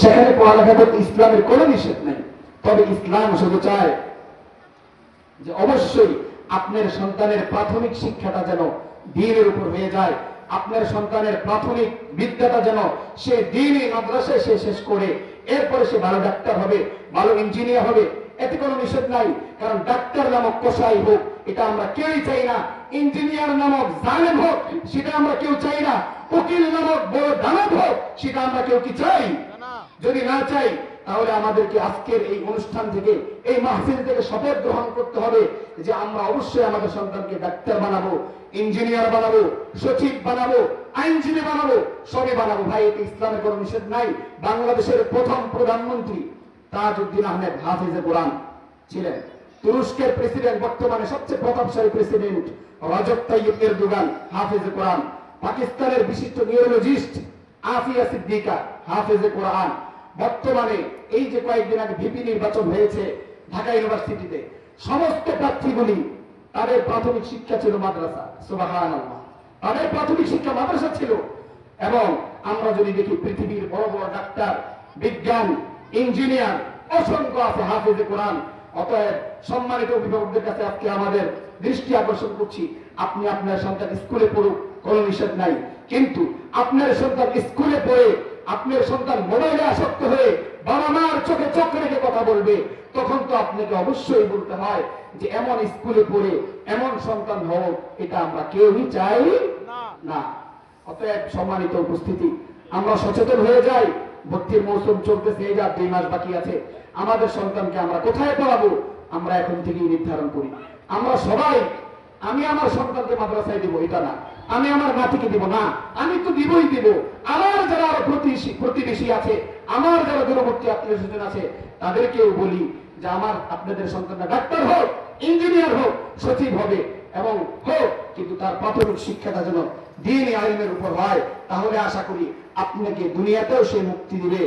সেখানে পড়ালেখা করতে ইসলামের কোনো নিষেধ নেই। তবে ইসলাম শুধু চায় যে অবশ্যই আপনার সন্তানের প্রাথমিক শিক্ষাটা যেন দ্বীনের উপর হয়ে যায়, আপনার সন্তানের প্রাথমিক বিদ্যাটা যেন সে দ্বীনি মাদ্রাসায় সে শেষ করে এরপরে সে ভালো ডাক্তার হবে, ভালো ইঞ্জিনিয়ার হবে, এতে কোনো নিষেধ নাই। কারণ ডাক্তার নামক কসাই হোক এটা আমরা কেউই চাই না, ইঞ্জিনিয়ার নামক জালেম হোক সেটা আমরা কেউ চাই না, উকিল নামক বড় দানব হোক সেটা আমরা কেউ কি চাই? যদি না চাই তাহলে আমাদেরকে আজকের এই অনুষ্ঠান থেকে, এই মাহফিল থেকে শপথ গ্রহণ করতে হবে যে আমরা অবশ্যই আমাদের সন্তানকে ডাক্তার বানাবো, ইঞ্জিনিয়ার বানাবো, সচিব বানাবো, আইনজীবী বানাবো, সবই বানাবো। ভাই, এতে ইসলামের কোনো নিষেধ নাই। বাংলাদেশের প্রথম প্রধানমন্ত্রী তাজউদ্দিন আহমেদ হাফিজে কোরআন ছিলেন। তুরস্কের প্রেসিডেন্ট, বর্তমানে সবচেয়ে প্রতাপশালী প্রেসিডেন্ট রজব তাইয়িপ এরদোগান হাফিজে কোরআন। পাকিস্তানের বিশিষ্ট নিউরোলজিস্ট আফিয়া সিদ্দিকা হাফিজে কোরআন। বর্তমানে এই যে কয়েকদিন আগে ভিপি নির্বাচন হয়েছে ঢাকা ইউনিভার্সিটিতে, সমস্ত প্রার্থীগুলি তাদের প্রাথমিক শিক্ষা ছিল মাদ্রাসা। সুবহানাল্লাহ, তাদের প্রাথমিক শিক্ষা মাদ্রাসা ছিল। এবং আমরা যদি দেখি পৃথিবীর বড় বড় ডাক্তার, বিজ্ঞান, ইঞ্জিনিয়ার অসংখ্য আছে হাফিজে কোরআন। অতএব সম্মানিত অভিভাবকদের কাছে আজকে আমাদের দৃষ্টি আকর্ষণ করছি, আপনি আপনার সন্তান স্কুলে পড়ুক, কোনো নিষেধ নাই। কিন্তু আপনার সন্তান স্কুলে পড়ে আপনার সন্তান মোবাইলে আসক্ত হয়ে বাবা মার চোখে চোখ রেখে কথা বলবে, তখন তো আপনাকে অবশ্যই বলতে হয় যে এমন স্কুলে পড়ে এমন সন্তান হোক, এটা আমরা কেউই চাই না। অতএব সম্মানিত উপস্থিতি, আমরা সচেতন হয়ে যাই। ভর্তির মৌসুম চলতেছে, এই যা 2 মাস বাকি আছে, আমাদের সন্তানকে আমরা কোথায় পড়াবো আমরা এখন থেকেই নির্ধারণ করি। আমরা সবাই, আমি আমার সন্তানকে মাদ্রাসায় দিব এটা না, আমি আমার নাতিকে দিব না, আমি তো দিবই দিব। আমার যারা আরো প্রতিবেশী আছে, আমার যারা দূরবর্তী আত্মীয় স্বজন আছে, তাদেরকেও বলি যে আমার আপনাদের সন্তানরা ডাক্তার হোক, ইঞ্জিনিয়ার হোক, সচিব হবে এবং হোক, কিন্তু তার প্রাথমিক শিক্ষাটা যেন দ্বীনি আইনের উপর হয়। তাহলে আশা করি আপনাকে দুনিয়াতেও সে মুক্তি দিবে।